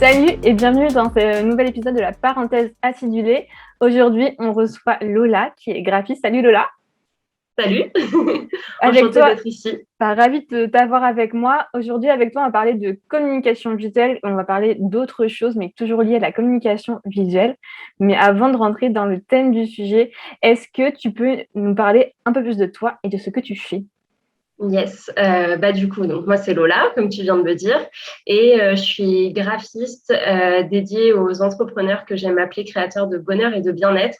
Salut et bienvenue dans ce nouvel épisode de la parenthèse acidulée. Aujourd'hui, on reçoit Lola qui est graphiste. Salut Lola. Salut, Avec enchantée toi, d'être ici. ravie de t'avoir avec moi. Aujourd'hui, avec toi, on va parler de communication visuelle. On va parler d'autres choses, mais toujours liées à la communication visuelle. Mais avant de rentrer dans le thème du sujet, est-ce que tu peux nous parler un peu plus de toi et de ce que tu fais? Yes, du coup, donc moi c'est Lola, comme tu viens de me dire, et je suis graphiste dédiée aux entrepreneurs que j'aime appeler créateurs de bonheur et de bien-être.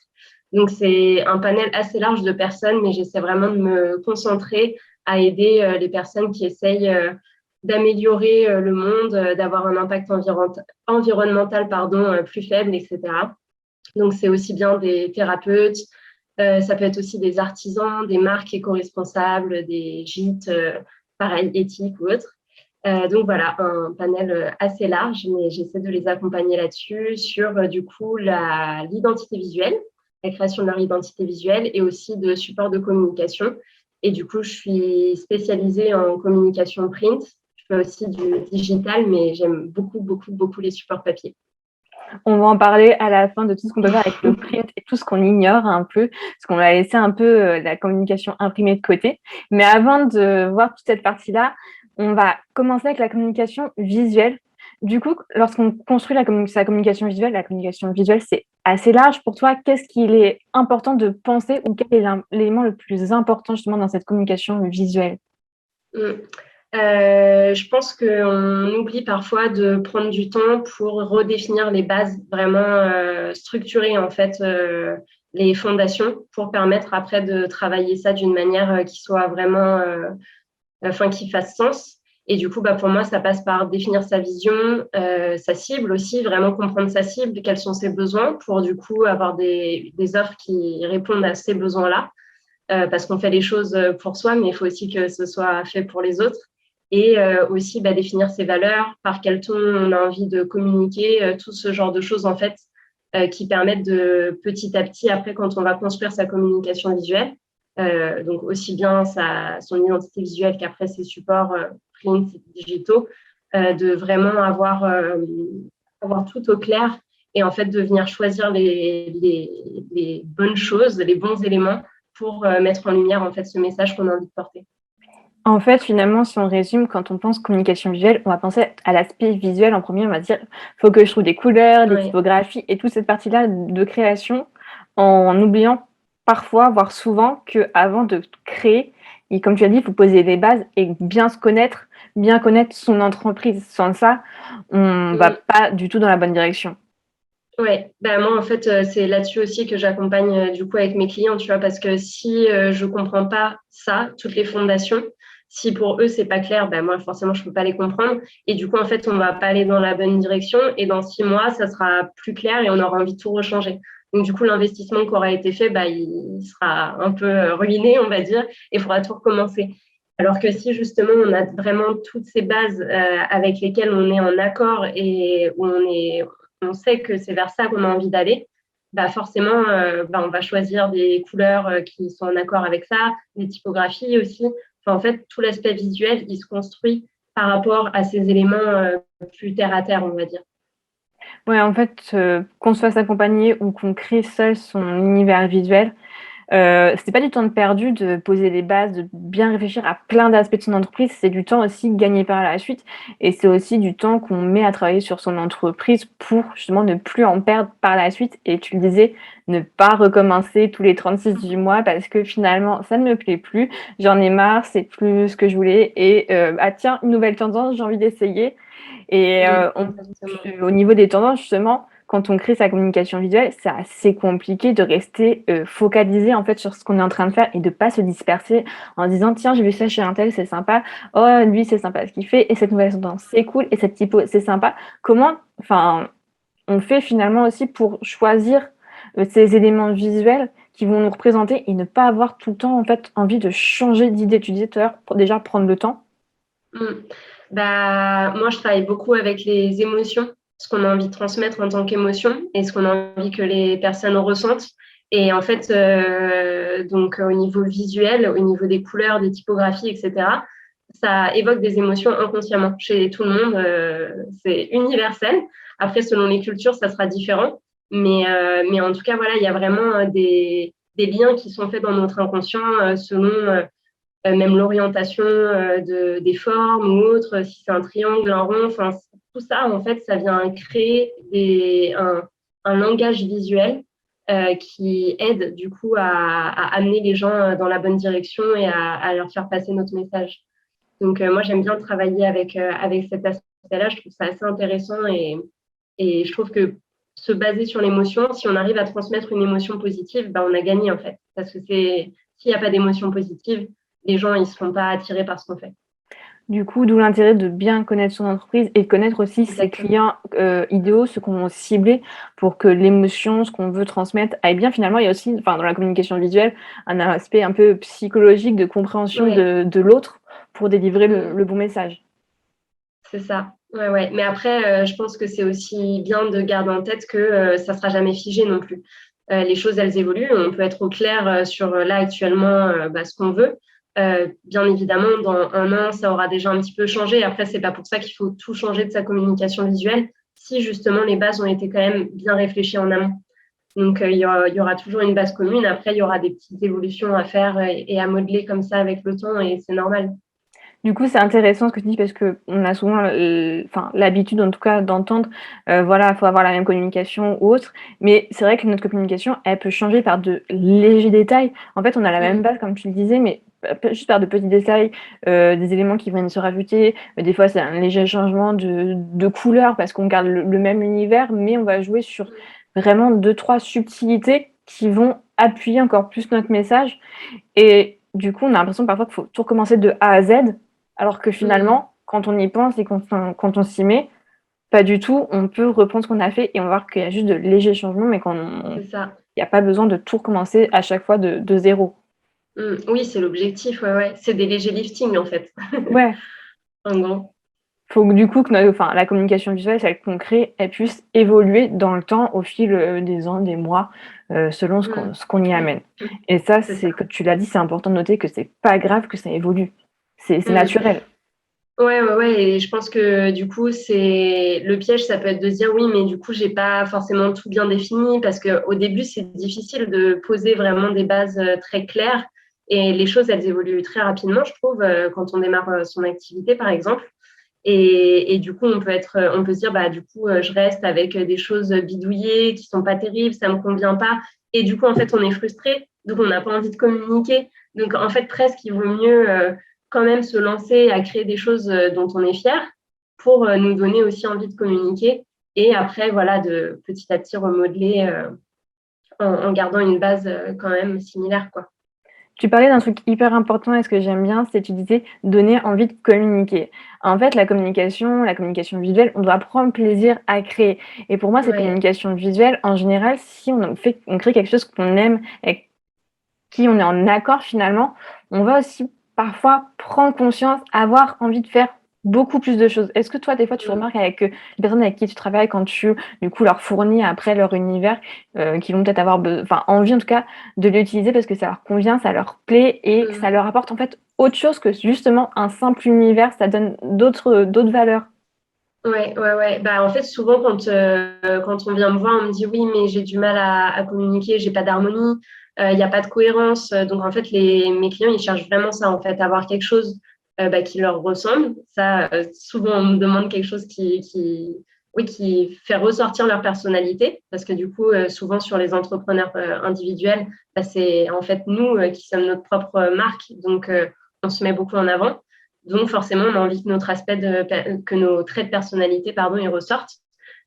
Donc c'est un panel assez large de personnes, mais j'essaie vraiment de me concentrer à aider les personnes qui essayent d'améliorer le monde, d'avoir un impact environnemental plus faible, etc. Donc, c'est aussi bien des thérapeutes, ça peut être aussi des artisans, des marques éco-responsables, des gîtes, pareil, éthiques ou autres. Donc voilà, un panel assez large, mais j'essaie de les accompagner là-dessus sur du coup l'identité visuelle, la création de leur identité visuelle et aussi de supports de communication. Et du coup, je suis spécialisée en communication print. Je fais aussi du digital, mais j'aime beaucoup, beaucoup, beaucoup les supports papier. On va en parler à la fin de tout ce qu'on peut faire avec le print et tout ce qu'on ignore un peu, parce qu'on a laissé un peu la communication imprimée de côté. Mais avant de voir toute cette partie-là, on va commencer avec la communication visuelle. Du coup, lorsqu'on construit sa communication visuelle, la communication visuelle, c'est assez large. Pour toi, qu'est-ce qu'il est important de penser ou quel est l'élément le plus important justement dans cette communication visuelle? Mm. Je pense qu'on oublie parfois de prendre du temps pour redéfinir les bases, vraiment structurer en fait les fondations pour permettre après de travailler ça d'une manière qui soit vraiment, qui fasse sens. Et du coup, pour moi, ça passe par définir sa vision, sa cible aussi, vraiment comprendre sa cible, quels sont ses besoins pour du coup avoir des offres qui répondent à ces besoins-là. Parce qu'on fait les choses pour soi, mais il faut aussi que ce soit fait pour les autres. Et aussi définir ses valeurs, par quel ton on a envie de communiquer, tout ce genre de choses en fait qui permettent de petit à petit, après quand on va construire sa communication visuelle, donc aussi bien son identité visuelle qu'après ses supports print, digitaux, de vraiment avoir tout au clair et en fait de venir choisir les bonnes choses, les bons éléments pour mettre en lumière en fait ce message qu'on a envie de porter. En fait, finalement, si on résume, quand on pense communication visuelle, on va penser à l'aspect visuel en premier. On va dire, faut que je trouve des couleurs, des Ouais. typographies et toute cette partie-là de création, en oubliant parfois, voire souvent, qu'avant de créer, et comme tu as dit, il faut poser des bases et bien se connaître, bien connaître son entreprise. Sans ça, on va Mm. pas du tout dans la bonne direction. Ouais, moi en fait c'est là-dessus aussi que j'accompagne du coup avec mes clients, tu vois, parce que si je comprends pas ça, toutes les fondations, si pour eux c'est pas clair, moi forcément je peux pas les comprendre et du coup en fait on va pas aller dans la bonne direction et dans 6 mois ça sera plus clair et on aura envie de tout rechanger. Donc du coup l'investissement qui aura été fait, il sera un peu ruiné on va dire et il faudra tout recommencer. Alors que si justement on a vraiment toutes ces bases avec lesquelles on est en accord et où on sait que c'est vers ça qu'on a envie d'aller, forcément, on va choisir des couleurs qui sont en accord avec ça, des typographies aussi. Enfin, en fait, tout l'aspect visuel, il se construit par rapport à ces éléments plus terre à terre, on va dire. Ouais, en fait, qu'on se fasse accompagner ou qu'on crée seul son univers visuel, c'est pas du temps de perdu de poser les bases, de bien réfléchir à plein d'aspects de son entreprise. C'est du temps aussi gagné par la suite et c'est aussi du temps qu'on met à travailler sur son entreprise pour justement ne plus en perdre par la suite et tu le disais, ne pas recommencer tous les 36 du mois parce que finalement ça ne me plaît plus, j'en ai marre, c'est plus ce que je voulais et ah tiens, une nouvelle tendance, j'ai envie d'essayer et Exactement. au niveau des tendances, justement, quand on crée sa communication visuelle, c'est assez compliqué de rester focalisé en fait sur ce qu'on est en train de faire et de pas se disperser en disant tiens j'ai vu ça chez un tel c'est sympa, oh lui c'est sympa ce qu'il fait et cette nouvelle tendance c'est cool et cette typo c'est sympa. Comment enfin on fait finalement aussi pour choisir ces éléments visuels qui vont nous représenter et ne pas avoir tout le temps en fait envie de changer d'idée. Tu disais tout à l'heure pour déjà prendre le temps. Mm. Moi, je travaille beaucoup avec les émotions, ce qu'on a envie de transmettre en tant qu'émotion et ce qu'on a envie que les personnes ressentent. Et en fait, donc au niveau visuel, au niveau des couleurs, des typographies, etc., ça évoque des émotions inconsciemment chez tout le monde. C'est universel. Après, selon les cultures, ça sera différent. Mais en tout cas, voilà, il y a vraiment des liens qui sont faits dans notre inconscient selon même l'orientation des formes ou autre, si c'est un triangle, un rond, enfin, tout ça, en fait, ça vient créer un langage visuel qui aide du coup à amener les gens dans la bonne direction et à leur faire passer notre message. Donc, moi, j'aime bien travailler avec cet aspect-là. Je trouve ça assez intéressant et je trouve que se baser sur l'émotion, si on arrive à transmettre une émotion positive, ben, on a gagné en fait. Parce que s'il n'y a pas d'émotion positive, les gens ils ne se font pas attirer par ce qu'on fait. Du coup, d'où l'intérêt de bien connaître son entreprise et connaître aussi ses Exactement. clients idéaux, ceux qu'on va cibler pour que l'émotion, ce qu'on veut transmettre, aille bien. Finalement, il y a aussi, enfin, dans la communication visuelle, un aspect un peu psychologique de compréhension Ouais. de l'autre pour délivrer Mm. le bon message. C'est ça. Ouais, ouais. Mais après, je pense que c'est aussi bien de garder en tête que ça ne sera jamais figé non plus. Les choses, elles évoluent. On peut être au clair sur là actuellement ce qu'on veut. Bien évidemment, dans un an, ça aura déjà un petit peu changé. Après, c'est pas pour ça qu'il faut tout changer de sa communication visuelle si justement les bases ont été quand même bien réfléchies en amont. Donc, il y aura toujours une base commune. Après, il y aura des petites évolutions à faire et à modeler comme ça avec le temps et c'est normal. Du coup, c'est intéressant ce que tu dis parce qu'on a souvent, enfin, l'habitude en tout cas d'entendre, voilà, faut avoir la même communication ou autre. Mais c'est vrai que notre communication, elle peut changer par de légers détails. En fait, on a la même Mm. base comme tu le disais, mais juste par de petits détails, des éléments qui viennent se rajouter. Des fois, c'est un léger changement de couleur parce qu'on garde le même univers, mais on va jouer sur vraiment 2-3 subtilités qui vont appuyer encore plus notre message et du coup, on a l'impression parfois qu'il faut tout recommencer de A à Z, alors que Mm. finalement, quand on y pense et quand on s'y met, pas du tout. On peut reprendre ce qu'on a fait et on va voir qu'il y a juste de légers changements, mais C'est ça. il y a pas besoin de tout recommencer à chaque fois de 0. Oui, c'est l'objectif, ouais, ouais. C'est des légers liftings, en fait, Ouais, en gros. faut que du coup que enfin, la communication visuelle, celle qu'on crée, elle puisse évoluer dans le temps au fil, des ans, des mois, selon Mmh. ce qu'on y amène. Et ça, C'est ça. c'est comme tu l'as dit, c'est important de noter que c'est pas grave que ça évolue. C'est Mmh. naturel. Ouais, ouais, ouais, et je pense que du coup, c'est le piège, ça peut être de se dire oui, mais du coup, j'ai pas forcément tout bien défini parce qu'au début, c'est difficile de poser vraiment des bases très claires et les choses, elles évoluent très rapidement, je trouve, quand on démarre son activité, par exemple. Et du coup, on peut se dire, bah, du coup, je reste avec des choses bidouillées qui sont pas terribles, ça me convient pas. Et du coup, en fait, on est frustré, donc on n'a pas envie de communiquer. Donc, en fait, presque, il vaut mieux quand même se lancer à créer des choses dont on est fier pour nous donner aussi envie de communiquer. Et après, voilà, de petit à petit remodeler en gardant une base quand même similaire, quoi. Tu parlais d'un truc hyper important et ce que j'aime bien, c'est tu disais donner envie de communiquer. En fait, la communication visuelle, on doit prendre plaisir à créer. Et pour moi, cette Ouais. communication visuelle, en général, si on crée quelque chose qu'on aime et qui on est en accord finalement, on va aussi parfois prendre conscience, avoir envie de faire beaucoup plus de choses. Est-ce que toi, des fois, tu Mm. remarques avec les personnes avec qui tu travailles, quand tu, du coup, leur fournis après leur univers, qui vont peut-être avoir enfin, envie en tout cas de l'utiliser parce que ça leur convient, ça leur plaît et ça Mm. leur apporte en fait autre chose que justement un simple univers, ça donne d'autres valeurs. Ouais, ouais, ouais. Bah, en fait, souvent, quand on vient me voir, on me dit oui, mais j'ai du mal à communiquer, j'ai pas d'harmonie, il n'y a pas de cohérence. Donc, en fait, mes clients, ils cherchent vraiment ça, en fait, avoir quelque chose qui leur ressemble. Ça, souvent, on me demande quelque chose oui, qui fait ressortir leur personnalité, parce que du coup, souvent, sur les entrepreneurs individuels, bah, c'est en fait nous qui sommes notre propre marque. Donc, on se met beaucoup en avant. Donc, forcément, on a envie que que nos traits de personnalité, pardon, ils ressortent.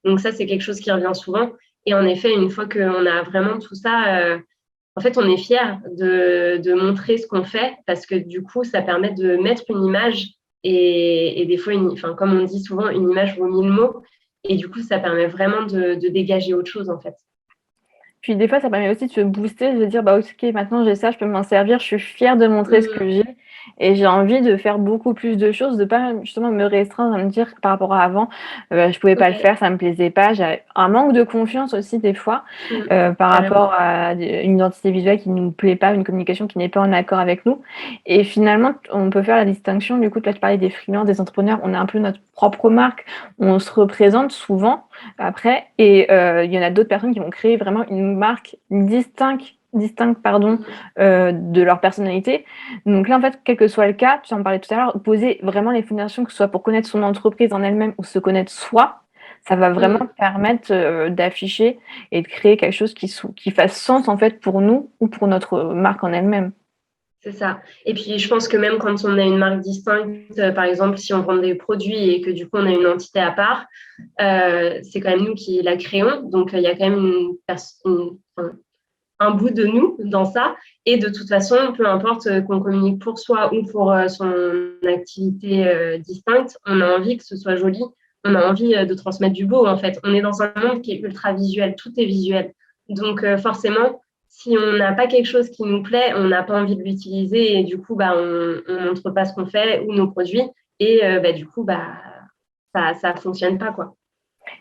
Donc, ça, c'est quelque chose qui revient souvent. Et en effet, une fois qu'on a vraiment tout ça, en fait, on est fier de montrer ce qu'on fait parce que du coup, ça permet de mettre une image et des fois, enfin, comme on dit souvent, une image vaut 1000 mots. Et du coup, ça permet vraiment de dégager autre chose, en fait. Puis des fois, ça permet aussi de se booster, de se dire: «Bah, OK, maintenant j'ai ça, je peux m'en servir, je suis fière de montrer ce que Mmh. j'ai» et j'ai envie de faire beaucoup plus de choses, de pas justement me restreindre à me dire par rapport à avant, je pouvais pas le Ouais. faire, ça me plaisait pas. J'avais un manque de confiance aussi des fois, Mmh. par Carrément. rapport à une identité visuelle qui nous plaît pas, une communication qui n'est pas en accord avec nous et finalement on peut faire la distinction du coup, là tu parlais des freelances, des entrepreneurs, on a un peu notre propre marque, on se représente souvent après et il y en a d'autres personnes qui vont créer vraiment une marque distincte pardon, Mmh. de leur personnalité. Donc là, en fait, quel que soit le cas, tu en parlais tout à l'heure, poser vraiment les fondations, que ce soit pour connaître son entreprise en elle-même ou se connaître soi, ça va vraiment Mmh. permettre, d'afficher et de créer quelque chose qui fasse sens, en fait, pour nous ou pour notre marque en elle-même. C'est ça. Et puis, je pense que même quand on a une marque distincte, par exemple, si on vend des produits et que du coup on a une entité à part, c'est quand même nous qui la créons. Donc, il y a quand même un bout de nous dans ça. Et de toute façon, peu importe qu'on communique pour soi ou pour son activité distincte, on a envie que ce soit joli. On a envie de transmettre du beau, en fait. On est dans un monde qui est ultra visuel. Tout est visuel. Donc, forcément, si on n'a pas quelque chose qui nous plaît, on n'a pas envie de l'utiliser et du coup, bah, on ne montre pas ce qu'on fait ou nos produits. Et bah, du coup, bah, ça fonctionne pas, quoi.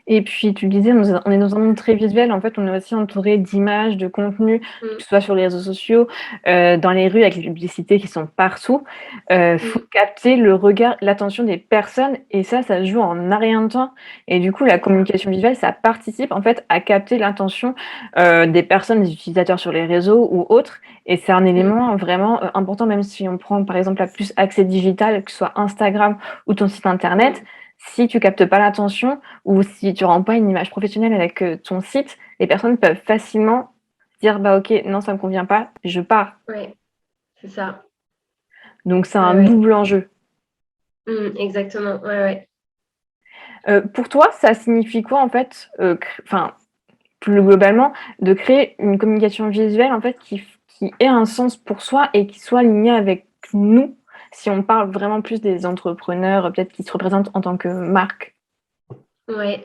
Et puis tu disais, on est dans un monde très visuel, en fait, on est aussi entouré d'images, de contenus, que Mm, ce soit sur les réseaux sociaux, dans les rues avec les publicités qui sont partout. Faut mm, capter le regard, l'attention des personnes et ça se joue en un rien de temps et du coup, la c'est ça. communication visuelle, ça participe, en fait, à capter l'attention, des personnes, des utilisateurs sur les réseaux ou autres et c'est un Mm, élément vraiment, important, même si on prend, par exemple, la plus accès digital, que ce soit Instagram ou ton site internet. mm. Si tu captes pas l'attention, ou si tu rends pas une image professionnelle avec, ton site, les personnes peuvent facilement dire: «Bah, OK, non, ça me convient pas, je pars». Ouais, c'est ça. Donc c'est Ouais, un ouais. double enjeu. Exactement. Ouais, ouais. Pour toi, ça signifie quoi, en fait, enfin, plus globalement, de créer une communication visuelle, en fait, qui ait un sens pour soi et qui soit alignée avec nous? Si on parle vraiment plus des entrepreneurs, peut-être qui se représentent en tant que marque. Ouais.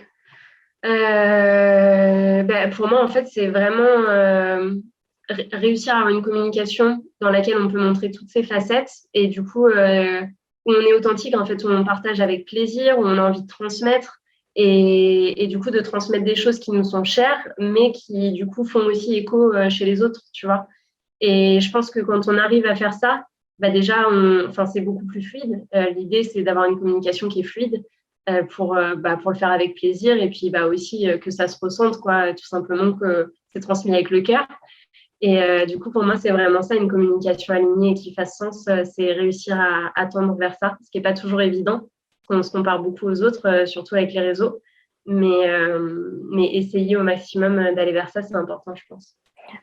Bah, pour moi, en fait, c'est vraiment réussir à avoir une communication dans laquelle on peut montrer toutes ses facettes et du coup, où on est authentique, en fait, où on partage avec plaisir, où on a envie de transmettre et du coup, de transmettre des choses qui nous sont chères, mais qui, du coup, font aussi écho chez les autres, tu vois. Et je pense que quand on arrive à faire ça, bah déjà, enfin, c'est beaucoup plus fluide. L'idée, c'est d'avoir une communication qui est fluide pour le faire avec plaisir et puis bah, aussi que ça se ressente, quoi, tout simplement que c'est transmis avec le cœur. Et du coup, pour moi, c'est vraiment ça, une communication alignée et qui fasse sens, c'est réussir à tendre vers ça, ce qui n'est pas toujours évident. On se compare beaucoup aux autres, surtout avec les réseaux. Mais essayer au maximum d'aller vers ça, c'est important, je pense.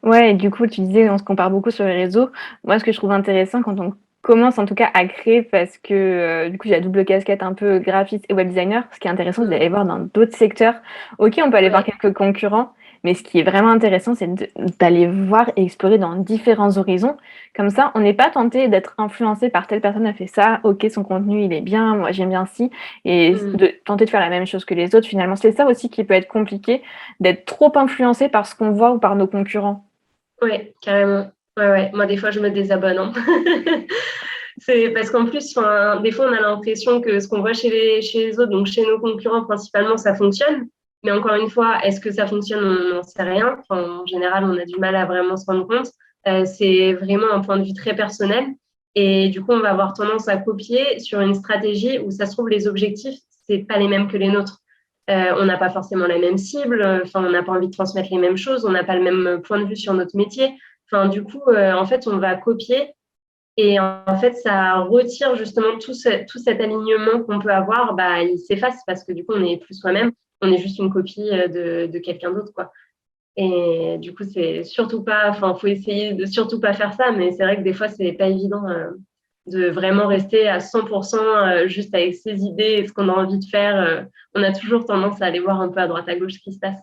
Ouais et du coup, tu disais, on se compare beaucoup sur les réseaux. Moi, ce que je trouve intéressant quand on commence en tout cas à créer parce que, du coup, j'ai la double casquette un peu graphiste et web designer. Ce qui est intéressant, c'est Mm. d'aller voir dans d'autres secteurs. OK, on peut aller voir Ouais, quelques concurrents, mais ce qui est vraiment intéressant, c'est d'aller voir et explorer dans différents horizons. Comme ça, on n'est pas tenté d'être influencé par telle personne a fait ça, OK, son contenu, il est bien, moi j'aime bien ci et mm. de tenter de faire la même chose que les autres finalement. C'est ça aussi qui peut être compliqué, d'être trop influencé par ce qu'on voit ou par nos concurrents. Ouais, carrément. Ouais, ouais. Moi, des fois, je me désabonne, hein. C'est parce qu'en plus, enfin, des fois, on a l'impression que ce qu'on voit chez les autres, donc chez nos concurrents principalement, ça fonctionne. Mais encore une fois, est-ce que ça fonctionne? On n'en sait rien. Enfin, en général, on a du mal à vraiment se rendre compte. C'est vraiment un point de vue très personnel. Et du coup, on va avoir tendance à copier sur une stratégie où ça se trouve, les objectifs, c'est pas les mêmes que les nôtres. On n'a pas forcément la même cible, enfin, on n'a pas envie de transmettre les mêmes choses, on n'a pas le même point de vue sur notre métier. Enfin, du coup, en fait, on va copier et en fait, ça retire justement tout cet alignement qu'on peut avoir, bah, il s'efface parce que du coup, on n'est plus soi-même, on est juste une copie de quelqu'un d'autre, quoi. Et du coup, c'est surtout pas, enfin, faut essayer de surtout pas faire ça, mais c'est vrai que des fois, c'est pas évident de vraiment rester à 100% juste avec ses idées et ce qu'on a envie de faire. On a toujours tendance à aller voir un peu à droite à gauche ce qui se passe.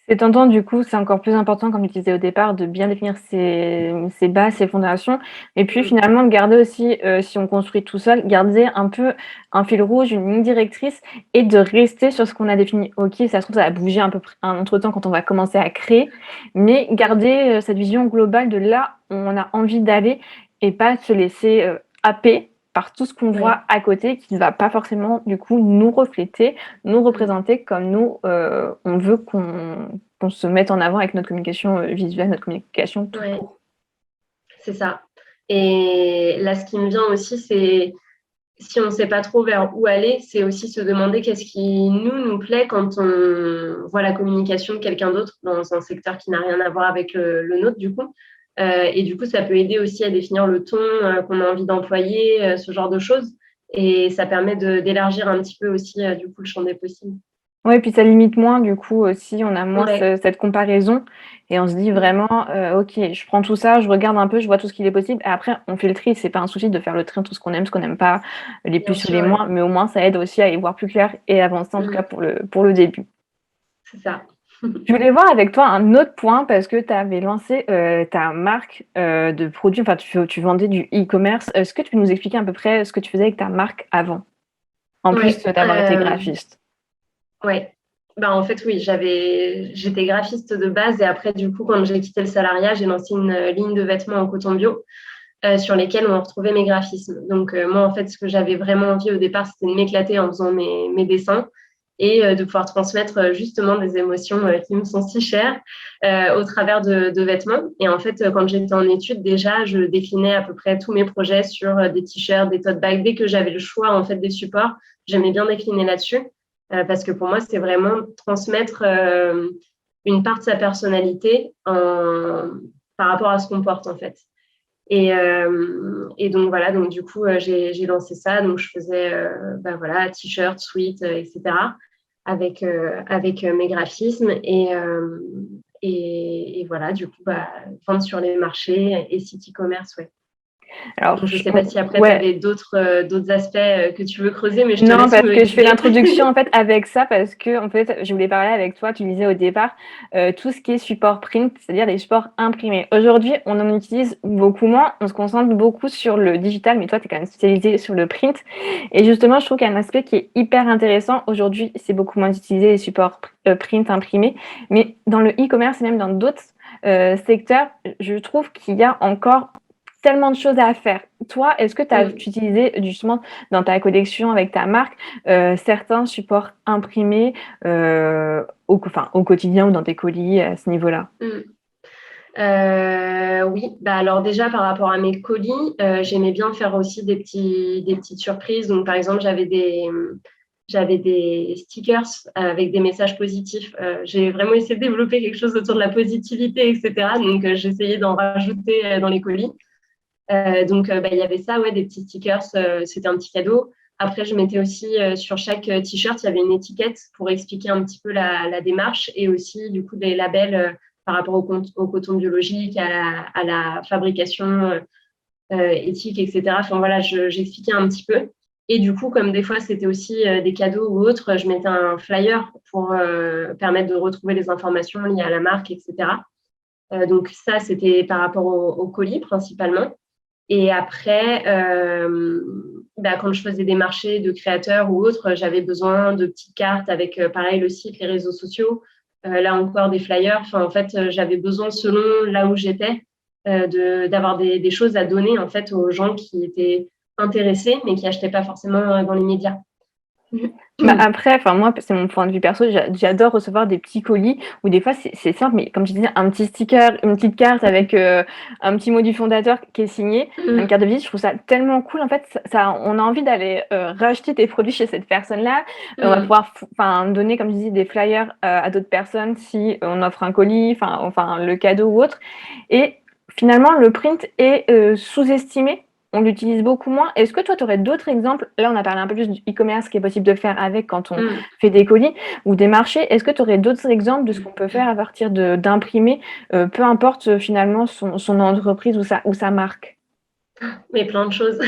C'est tentant, du coup, c'est encore plus important, comme tu disais au départ, de bien définir ses bases, ses fondations et puis Mm. finalement de garder aussi, si on construit tout seul, garder un peu un fil rouge, une ligne directrice et de rester sur ce qu'on a défini. OK, ça se trouve, ça va bouger un peu entre-temps quand on va commencer à créer, mais Mm. garder, cette vision globale de là où on a envie d'aller et pas se laisser, happés par tout ce qu'on voit à côté qui ne va pas forcément, du coup, nous refléter, nous représenter comme nous, on veut qu'on se mette en avant avec notre communication visuelle, notre communication tout court. C'est ça. Et là, ce qui me vient aussi, c'est si on ne sait pas trop vers où aller, c'est aussi se demander qu'est-ce qui nous plaît quand on voit la communication de quelqu'un d'autre dans un secteur qui n'a rien à voir avec le nôtre, du coup. Et du coup, ça peut aider aussi à définir le ton qu'on a envie d'employer, ce genre de choses. Et ça permet d'élargir un petit peu aussi, du coup, le champ des possibles. Ouais, puis ça limite moins, du coup, aussi, on a moins Ouais. cette comparaison et on se dit vraiment, OK, je prends tout ça, je regarde un peu, je vois tout ce qu'il est possible et après on fait le tri. C'est pas un souci de faire le tri entre ce qu'on aime, ce qu'on n'aime pas, les Bien plus ou sûr, les ouais. moins, mais au moins ça aide aussi à y voir plus clair et avancer, en tout cas pour le début. C'est ça. Je voulais voir avec toi un autre point parce que tu avais lancé, ta marque, de produits, enfin tu vendais du e-commerce. Est-ce que tu peux nous expliquer à peu près ce que tu faisais avec ta marque avant? En plus Ouais, d'avoir été graphiste. ouais. Bah, en fait, oui, j'étais graphiste de base et après, du coup, quand j'ai quitté le salariat, j'ai lancé une ligne de vêtements en coton bio sur lesquels on retrouvait mes graphismes. Donc, moi, en fait, ce que j'avais vraiment envie au départ, c'était de m'éclater en faisant mes dessins et de pouvoir transmettre justement des émotions qui me sont si chères au travers de vêtements. Et en fait, quand j'étais en études, déjà, je déclinais à peu près tous mes projets sur des t-shirts, des tote bags. Dès que j'avais le choix en fait des supports, j'aimais bien décliner là-dessus parce que pour moi, c'est vraiment transmettre une part de sa personnalité par rapport à ce qu'on porte en fait. Et donc voilà, donc du coup, j'ai lancé ça. Donc je faisais voilà, t-shirts, sweats, etc. avec mes graphismes. Et voilà, du coup, vendre sur les marchés et site e-commerce, ouais. Alors Donc je ne sais pas si après tu ouais. avais d'autres aspects que tu veux creuser, mais je te Non, laisse parce me que je fais guider. l'introduction en fait avec ça parce que en fait, je voulais parler avec toi, tu disais au départ, tout ce qui est support print, c'est-à-dire les supports imprimés. Aujourd'hui, on en utilise beaucoup moins, on se concentre beaucoup sur le digital, mais toi, tu es quand même spécialisée sur le print. Et justement, je trouve qu'il y a un aspect qui est hyper intéressant. Aujourd'hui, c'est beaucoup moins utilisé les supports print imprimés, mais dans le e-commerce et même dans d'autres secteurs, je trouve qu'il y a encore tellement de choses à faire. Toi, est-ce que tu as utilisé justement dans ta collection avec ta marque certains supports imprimés au quotidien ou dans tes colis à ce niveau-là? Oui, alors déjà par rapport à mes colis, j'aimais bien faire aussi des petites surprises. Donc par exemple, j'avais des stickers avec des messages positifs. J'ai vraiment essayé de développer quelque chose autour de la positivité, etc. Donc j'essayais d'en rajouter dans les colis. Donc il y avait ça, ouais, des petits stickers, c'était un petit cadeau. Après, je mettais aussi sur chaque t-shirt, il y avait une étiquette pour expliquer un petit peu la démarche et aussi du coup des labels par rapport au coton biologique, à la fabrication éthique, etc. Enfin voilà, j'expliquais un petit peu. Et du coup, comme des fois, c'était aussi des cadeaux ou autres, je mettais un flyer pour permettre de retrouver les informations liées à la marque, etc. Donc ça, c'était par rapport au colis principalement. Et après, quand je faisais des marchés de créateurs ou autres, j'avais besoin de petites cartes avec, pareil, le site, les réseaux sociaux, là encore des flyers. Enfin, en fait, j'avais besoin, selon là où j'étais, d'avoir des choses à donner en fait aux gens qui étaient intéressés, mais qui n'achetaient pas forcément dans les médias. Après, enfin moi, c'est mon point de vue perso, j'adore recevoir des petits colis où des fois c'est simple, mais comme tu disais, un petit sticker, une petite carte avec un petit mot du fondateur qui est signé, une carte de visite, je trouve ça tellement cool. En fait, on a envie d'aller racheter tes produits chez cette personne-là. On va pouvoir donner, comme je disais, des flyers à d'autres personnes si on offre un colis, enfin le cadeau ou autre. Et finalement, le print est sous-estimé. On l'utilise beaucoup moins. Est-ce que toi, tu aurais d'autres exemples? Là, on a parlé un peu plus du e-commerce qui est possible de faire avec quand on fait des colis ou des marchés. Est-ce que tu aurais d'autres exemples de ce qu'on peut faire à partir d'imprimer, peu importe finalement son entreprise ou sa marque? Mais plein de choses.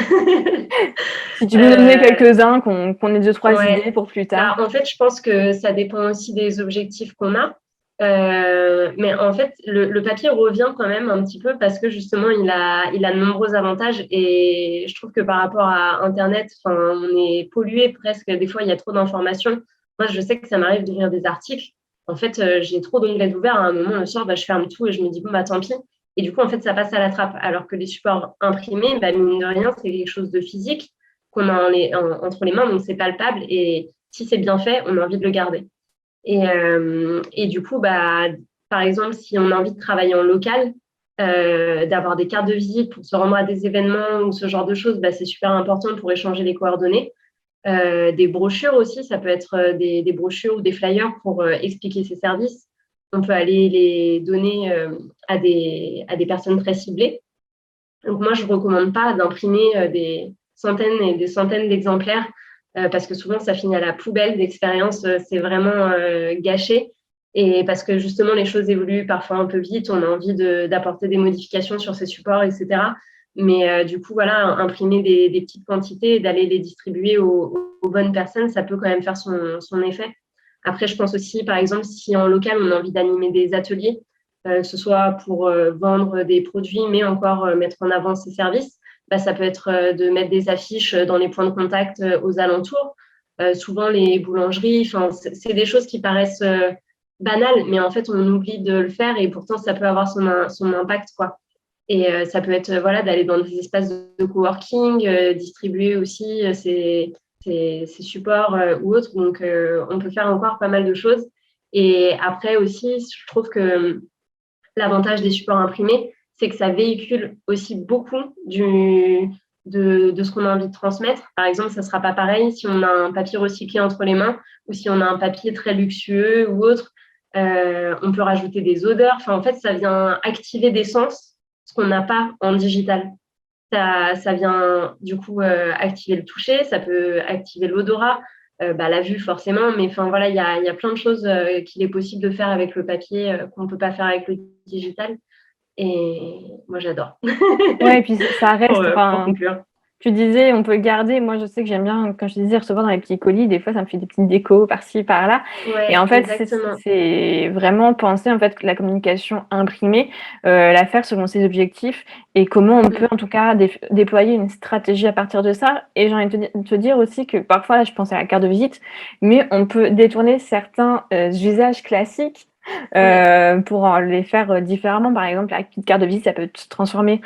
Si tu peux nous donner quelques-uns, qu'on ait deux, trois idées pour plus tard. En fait, je pense que ça dépend aussi des objectifs qu'on a. Mais en fait, le papier revient quand même un petit peu parce que justement, il a de nombreux avantages et je trouve que par rapport à Internet, on est pollué presque. Des fois, il y a trop d'informations. Moi, je sais que ça m'arrive d'ouvrir des articles. En fait, j'ai trop d'onglets ouverts. À un moment, le soir, je ferme tout et je me dis, bon, tant pis. Et du coup, en fait, ça passe à la trappe. Alors que les supports imprimés, bah, mine de rien, c'est quelque chose de physique qu'on a entre les mains, donc c'est palpable. Et si c'est bien fait, on a envie de le garder. Et du coup, bah, par exemple, si on a envie de travailler en local, d'avoir des cartes de visite pour se rendre à des événements ou ce genre de choses, bah, c'est super important pour échanger les coordonnées. Des brochures aussi, ça peut être des brochures ou des flyers pour expliquer ses services. On peut aller les donner à des personnes très ciblées. Donc moi, je ne recommande pas d'imprimer des centaines et des centaines d'exemplaires parce que souvent, ça finit à la poubelle d'expérience. C'est vraiment gâché. Et parce que justement, les choses évoluent parfois un peu vite, on a envie d'apporter des modifications sur ces supports, etc. Mais du coup, voilà, imprimer des petites quantités et d'aller les distribuer aux bonnes personnes, ça peut quand même faire son effet. Après, je pense aussi, par exemple, si en local, on a envie d'animer des ateliers, que ce soit pour vendre des produits, mais encore mettre en avant ses services, bah, ça peut être de mettre des affiches dans les points de contact aux alentours. Souvent, les boulangeries, c'est des choses qui paraissent banales, mais en fait, on oublie de le faire et pourtant, ça peut avoir son impact, quoi. Et ça peut être voilà, d'aller dans des espaces de coworking, distribuer aussi ces supports ou autres. Donc, on peut faire encore pas mal de choses. Et après aussi, je trouve que l'avantage des supports imprimés, c'est que ça véhicule aussi beaucoup de ce qu'on a envie de transmettre. Par exemple, ça ne sera pas pareil si on a un papier recyclé entre les mains ou si on a un papier très luxueux ou autre. On peut rajouter des odeurs. Enfin, en fait, ça vient activer des sens, ce qu'on n'a pas en digital. Ça vient du coup activer le toucher, ça peut activer l'odorat, bah, la vue forcément, mais enfin voilà, il y a plein de choses qu'il est possible de faire avec le papier qu'on ne peut pas faire avec le digital. Et moi j'adore. Ouais, et puis ça reste, Pour enfin, conclure. tu disais, on peut le garder. Moi, je sais que j'aime bien, quand je disais, recevoir dans les petits colis. Des fois, ça me fait des petites décos par-ci, par-là. Et Ouais, en fait, exactement. c'est vraiment penser en fait que la communication imprimée, la faire selon ses objectifs et comment on peut Mm. en tout cas déployer une stratégie à partir de ça. Et j'ai envie de te dire aussi que parfois, là, je pense à la carte de visite, mais on peut détourner certains usages classiques Ouais. pour les faire différemment. Par exemple, la petite carte de visite, ça peut se transformer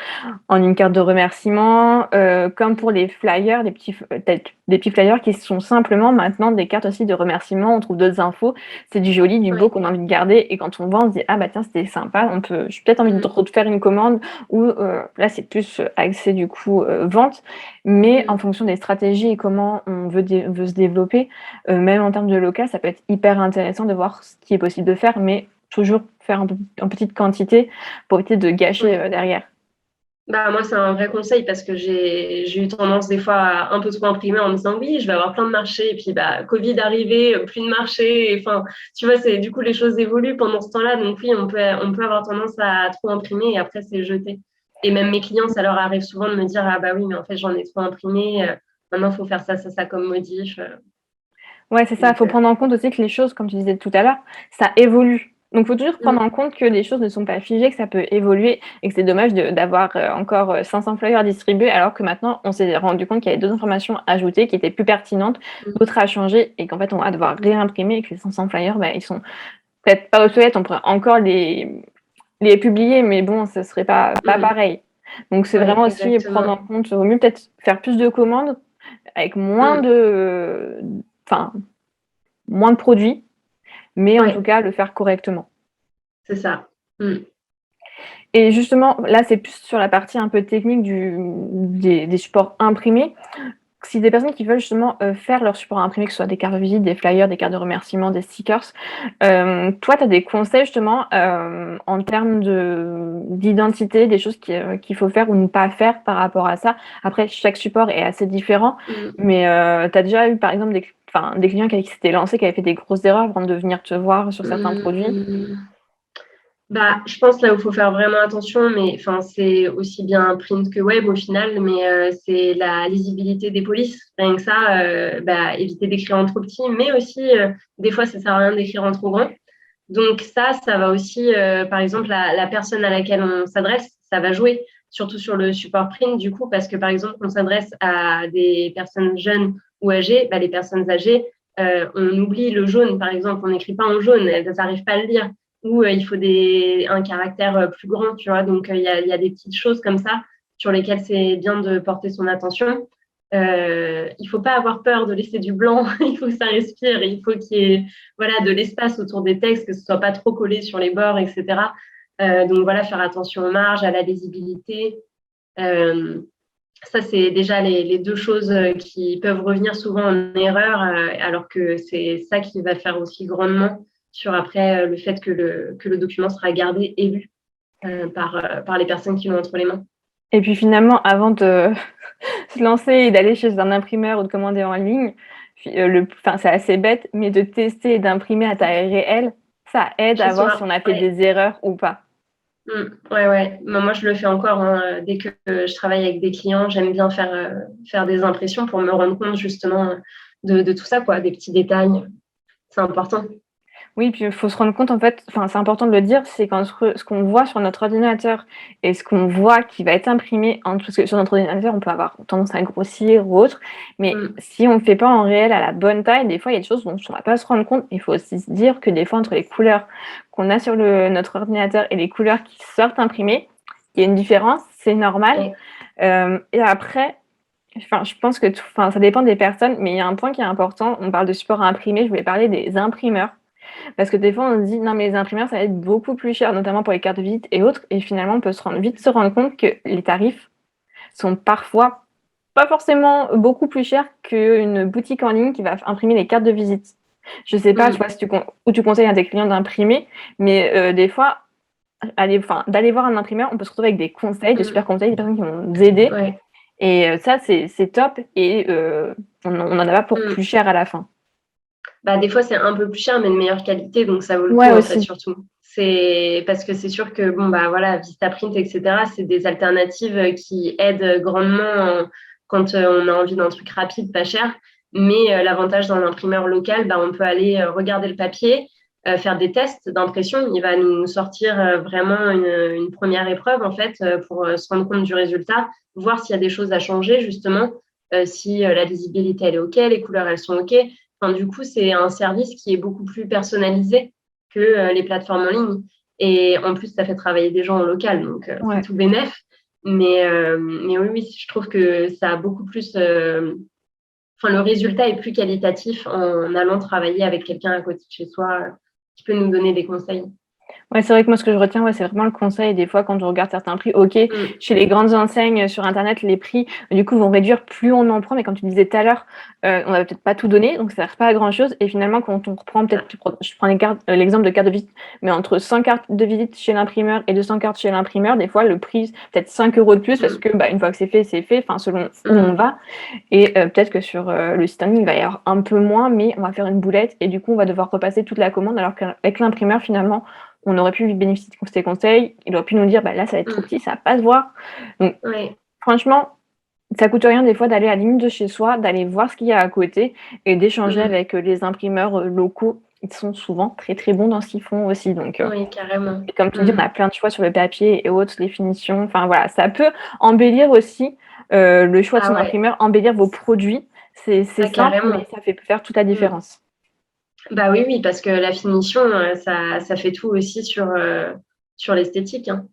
en une carte de remerciement, comme pour les flyers, des petits flyers qui sont simplement maintenant des cartes aussi de remerciement. On trouve d'autres infos. C'est du joli, du beau Ouais. qu'on a envie de garder. Et quand on vend, on se dit ah bah tiens c'était sympa. J'ai peut-être envie de Mm. refaire une commande ou là c'est plus axé du coup vente, mais en Mm. fonction des stratégies et comment on veut se développer, même en termes de local, ça peut être hyper intéressant de voir ce qui est possible de faire, mais toujours faire en petite quantité pour éviter de gâcher Ouais. derrière. Bah, moi, c'est un vrai conseil parce que j'ai eu tendance des fois à un peu trop imprimer en me disant oui, je vais avoir plein de marchés. Et puis, bah, Covid arrivé, plus de marchés. Enfin, tu vois, du coup, les choses évoluent pendant ce temps-là. Donc, oui, on peut avoir tendance à trop imprimer et après, c'est jeté. Et même mes clients, ça leur arrive souvent de me dire ah, bah oui, mais en fait, j'en ai trop imprimé. Maintenant, il faut faire ça comme modif. Ouais, c'est ça. Il Donc, faut prendre en compte aussi que les choses, comme tu disais tout à l'heure, ça évolue. Donc, il faut toujours prendre mm, en compte que les choses ne sont pas figées, que ça peut évoluer et que c'est dommage d'avoir encore 500 flyers distribués alors que maintenant, on s'est rendu compte qu'il y avait d'autres informations ajoutées qui étaient plus pertinentes, mm, d'autres à changer et qu'en fait, on va devoir réimprimer et que les 500 flyers, bah, ils sont peut-être pas obsolètes. On pourrait encore les publier, mais bon, ce serait pas mm. pareil. Donc, c'est Ouais, vraiment aussi prendre en exactement. compte, il vaut mieux peut-être faire plus de commandes avec Mm, enfin, moins de produits, mais en tout ouais, cas le faire correctement. c'est ça. Mm, Et justement, là, c'est plus sur la partie un peu technique des supports imprimés. Si des personnes qui veulent justement faire leurs supports imprimés, que ce soit des cartes de visite, des flyers, des cartes de remerciement, des stickers, toi, tu as des conseils justement en termes d'identité, des choses qu'il faut faire ou ne pas faire par rapport à ça. Après, chaque support est assez différent, mm. mais tu as déjà eu par exemple des clients qui s'étaient lancés, qui avaient fait des grosses erreurs avant de venir te voir sur certains produits. Mm. Bah, je pense là où il faut faire vraiment attention, mais enfin, c'est aussi bien print que web au final, mais c'est la lisibilité des polices. Rien que ça, bah, éviter d'écrire en trop petit, mais aussi des fois, ça sert à rien d'écrire en trop grand. Donc ça va aussi, par exemple, la personne à laquelle on s'adresse, ça va jouer, surtout sur le support print, du coup, parce que par exemple, on s'adresse à des personnes jeunes ou âgées, bah, les personnes âgées, on oublie le jaune, par exemple, on n'écrit pas en jaune, elles n'arrivent pas à le lire. où il faut un caractère plus grand, tu vois. Donc, il y a des petites choses comme ça sur lesquelles c'est bien de porter son attention. Il faut pas avoir peur de laisser du blanc, il faut que ça respire, il faut qu'il y ait voilà, de l'espace autour des textes, que ce soit pas trop collé sur les bords, etc. Donc voilà, faire attention aux marges, à la lisibilité. Ça, c'est déjà les deux choses qui peuvent revenir souvent en erreur, alors que c'est ça qui va faire aussi grandement sur après le fait que le document sera gardé et lu par les personnes qui l'ont entre les mains. Et puis finalement, avant de se lancer et d'aller chez un imprimeur ou de commander en ligne, enfin, c'est assez bête, mais de tester et d'imprimer à taille réelle, ça aide Chez à voir si soi, on a fait ouais. des erreurs ou pas. Ouais, ouais. Moi, je le fais encore, hein. Dès que je travaille avec des clients, j'aime bien faire des impressions pour me rendre compte justement de tout ça, quoi, des petits détails. C'est important. Oui, puis il faut se rendre compte, en fait, enfin, c'est important de le dire, c'est quand ce qu'on voit sur notre ordinateur et ce qu'on voit qui va être imprimé, parce que sur notre ordinateur, on peut avoir tendance à grossir ou autre, mais Mm, si on ne fait pas en réel à la bonne taille, des fois, il y a des choses dont on ne va pas se rendre compt. Il faut aussi se dire que des fois, entre les couleurs qu'on a sur notre ordinateur et les couleurs qui sortent imprimées, il y a une différence, c'est normal. ouais. Et après, enfin, je pense que enfin, ça dépend des personnes, mais il y a un point qui est important. On parle de support à imprimer, je voulais parler des imprimeurs. Parce que des fois, on se dit, non, mais les imprimeurs, ça va être beaucoup plus cher, notamment pour les cartes de visite et autres. Et finalement, on peut vite se rendre compte que les tarifs sont parfois pas forcément beaucoup plus chers qu'une boutique en ligne qui va imprimer les cartes de visite. Je sais pas, tu Mm, vois, si où tu conseilles à tes clients d'imprimer, mais des fois, d'aller voir un imprimeur, on peut se retrouver avec des conseils, des mm, super conseils, des personnes qui vont nous aider. ouais. Et ça, c'est top. Et on n'en a pas pour Mm. plus cher à la fin. Bah, des fois, c'est un peu plus cher, mais de meilleure qualité, donc ça vaut le Ouais, coup, en fait, aussi. surtout. C'est parce que c'est sûr que, bon, bah voilà, Vistaprint, etc., c'est des alternatives qui aident grandement quand on a envie d'un truc rapide, pas cher. Mais l'avantage d'un imprimeur local, bah, on peut aller regarder le papier, faire des tests d'impression. Il va nous sortir vraiment une première épreuve, en fait, pour se rendre compte du résultat, voir s'il y a des choses à changer, justement, si la lisibilité, elle est OK, les couleurs, elles sont OK. Enfin, du coup, c'est un service qui est beaucoup plus personnalisé que les plateformes en ligne. Et en plus, ça fait travailler des gens en local, donc c'est Ouais. tout bénef. Mais oui, oui, je trouve que ça a beaucoup plus. Enfin, le résultat est plus qualitatif en allant travailler avec quelqu'un à côté de chez soi qui peut nous donner des conseils. Ouais, c'est vrai que moi, ce que je retiens, ouais, c'est vraiment le conseil. Des fois, quand je regarde certains prix, OK, Mm, chez les grandes enseignes sur internet, les prix, du coup, vont réduire plus on en prend. Mais comme tu disais tout à l'heure, on va peut-être pas tout donner, donc ça sert pas à grand chose. Et finalement, quand on reprend peut-être, ça. je prends l'exemple de carte de visite, mais entre 100 cartes de visite chez l'imprimeur et 200 cartes chez l'imprimeur, des fois, le prix, peut-être 5 € de plus parce Mm, que, bah, une fois que c'est fait, enfin, selon où on mm, va. Et peut-être que sur le site en ligne, il va y avoir un peu moins, mais on va faire une boulette et du coup, on va devoir repasser toute la commande. Alors qu'avec l'imprimeur, finalement, on aurait pu bénéficier de ces conseils. Il aurait pu nous dire, bah, là, ça va être trop mm. petit, ça va pas se voir. Donc, Ouais. franchement, ça coûte rien des fois d'aller à la limite de chez soi, d'aller voir ce qu'il y a à côté et d'échanger Mm. avec les imprimeurs locaux. Ils sont souvent très très bons dans ce qu'ils font aussi. Donc, Oui, carrément. et comme tu dis, on Mm. a plein de choix sur le papier et autres, les finitions. Enfin voilà, ça peut embellir aussi le choix de Ah son ouais, imprimeur, embellir vos produits. C'est ah, simple, carrément. mais ça fait faire toute la Mm. différence. Bah oui, oui, parce que la finition, ça fait tout aussi sur l'esthétique, hein.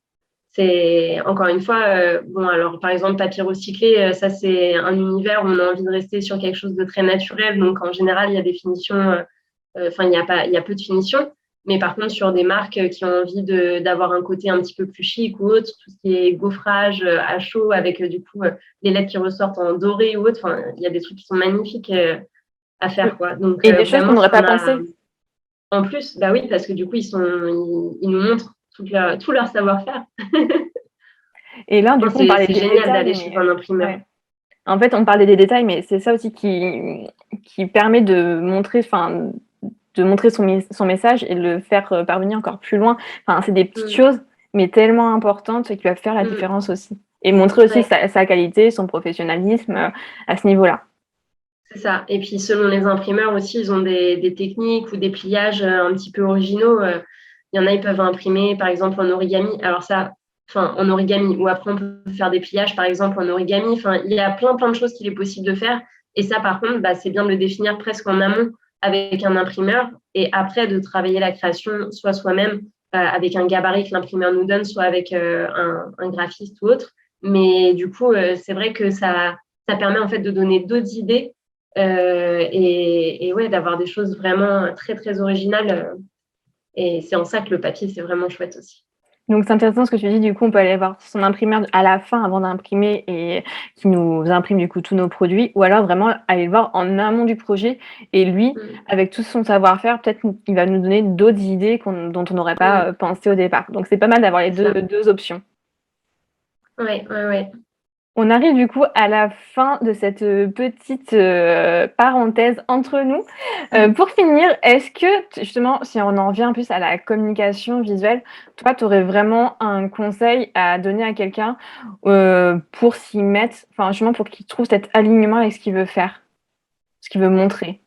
C'est encore une fois, bon, alors par exemple, papier recyclé, ça c'est un univers où on a envie de rester sur quelque chose de très naturel. Donc en général, il y a des finitions, enfin, il y a pas, il y a peu de finitions. Mais par contre, sur des marques qui ont envie d'avoir un côté un petit peu plus chic ou autre, tout ce qui est gaufrage à chaud avec du coup les lettres qui ressortent en doré ou autre, enfin, il y a des trucs qui sont magnifiques à Oui. faire, quoi. Donc Et des choses qu'on vraiment, n'aurait si pas on a pensé. en plus, bah oui, parce que du coup, ils nous montrent tout leur savoir-faire. Et là, du Non, coup, on parlait c'est des génial détails, d'aller chez mais un imprimeur. ouais. En fait, on parlait des détails, mais c'est ça aussi qui permet de montrer, enfin, de montrer son message et de le faire parvenir encore plus loin. Enfin, c'est des petites Mm, choses, mais tellement importantes qui peuvent faire la mm, différence aussi. Et montrer aussi ouais, sa qualité, son professionnalisme à ce niveau-là. c'est ça. Et puis, selon les imprimeurs aussi, ils ont des techniques ou des pliages un petit peu originaux. Il y en a, ils peuvent imprimer, par exemple, en origami. Alors ça, enfin, en origami. Ou après, on peut faire des pliages, par exemple, en origami. Enfin, il y a plein de choses qu'il est possible de faire. Et ça, par contre, bah, c'est bien de le définir presque en amont avec un imprimeur. Et après, de travailler la création soit soi-même avec un gabarit que l'imprimeur nous donne, soit avec un graphiste ou autre. Mais du coup, c'est vrai que ça permet en fait de donner d'autres idées et ouais, d'avoir des choses vraiment très, très originales. Et c'est en ça que le papier, c'est vraiment chouette aussi. Donc c'est intéressant ce que tu dis, du coup, on peut aller voir son imprimeur à la fin avant d'imprimer et qui nous imprime du coup tous nos produits, ou alors vraiment aller le voir en amont du projet et lui, avec tout son savoir-faire, peut-être qu'il va nous donner d'autres idées dont on n'aurait pas pensé au départ. Donc c'est pas mal d'avoir les deux options. Ouais, ouais, ouais. On arrive du coup à la fin de cette petite parenthèse entre nous. Pour finir, est-ce que justement, si on en vient plus à la communication visuelle, toi, tu aurais vraiment un conseil à donner à quelqu'un pour s'y mettre, enfin justement pour qu'il trouve cet alignement avec ce qu'il veut faire, ce qu'il veut montrer?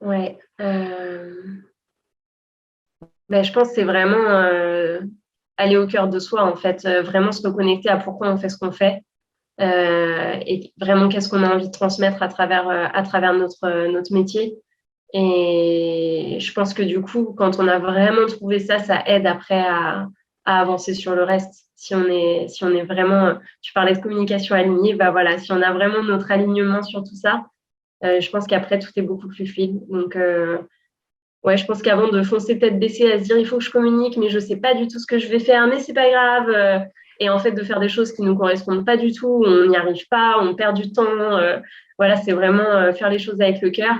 Ouais. Ben, je pense que c'est vraiment aller au cœur de soi, en fait, vraiment se reconnecter à pourquoi on fait ce qu'on fait. Et vraiment qu'est-ce qu'on a envie de transmettre à travers notre métier. Et je pense que du coup, quand on a vraiment trouvé ça, ça aide après à avancer sur le reste. Si on est vraiment, tu parlais de communication alignée, bah voilà, si on a vraiment notre alignement sur tout ça, je pense qu'après tout est beaucoup plus fluide. Donc ouais, je pense qu'avant de foncer tête baissée à se dire il faut que je communique, mais je sais pas du tout ce que je vais faire, mais c'est pas grave. Et en fait, de faire des choses qui nous correspondent pas du tout, on n'y arrive pas, on perd du temps. Voilà, c'est vraiment faire les choses avec le cœur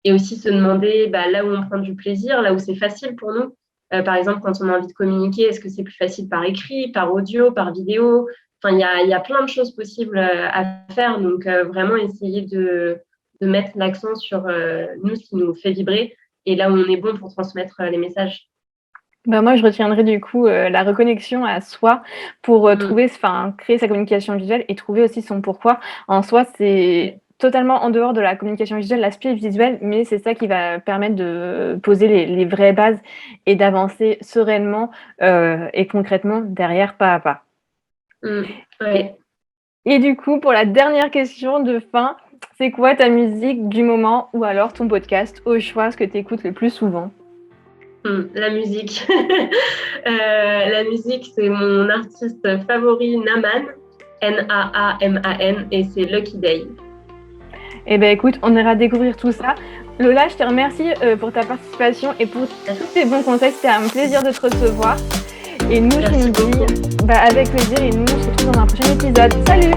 et aussi se demander bah, là où on prend du plaisir, là où c'est facile pour nous. Par exemple, quand on a envie de communiquer, est-ce que c'est plus facile par écrit, par audio, par vidéo? Enfin, il y a plein de choses possibles à faire. Donc, vraiment essayer de mettre l'accent sur nous, ce qui nous fait vibrer et là où on est bon pour transmettre les messages. Bah, moi, je retiendrai du coup la reconnexion à soi pour trouver, enfin, créer sa communication visuelle et trouver aussi son pourquoi. En soi, c'est totalement en dehors de la communication visuelle, l'aspect visuel, mais c'est ça qui va permettre de poser les vraies bases et d'avancer sereinement et concrètement derrière pas à pas. Ouais. Et du coup, pour la dernière question de fin, c'est quoi ta musique du moment ou alors ton podcast au choix, ce que tu écoutes le plus souvent? La musique. La musique, c'est mon artiste favori, Naman, Naaman, et c'est Lucky Day. Eh bien, écoute, on ira découvrir tout ça. Lola, je te remercie pour ta participation et pour tous tes bons conseils. C'était un plaisir de te recevoir. Et nous, je nous dis avec plaisir et nous, on se retrouve dans un prochain épisode. Salut!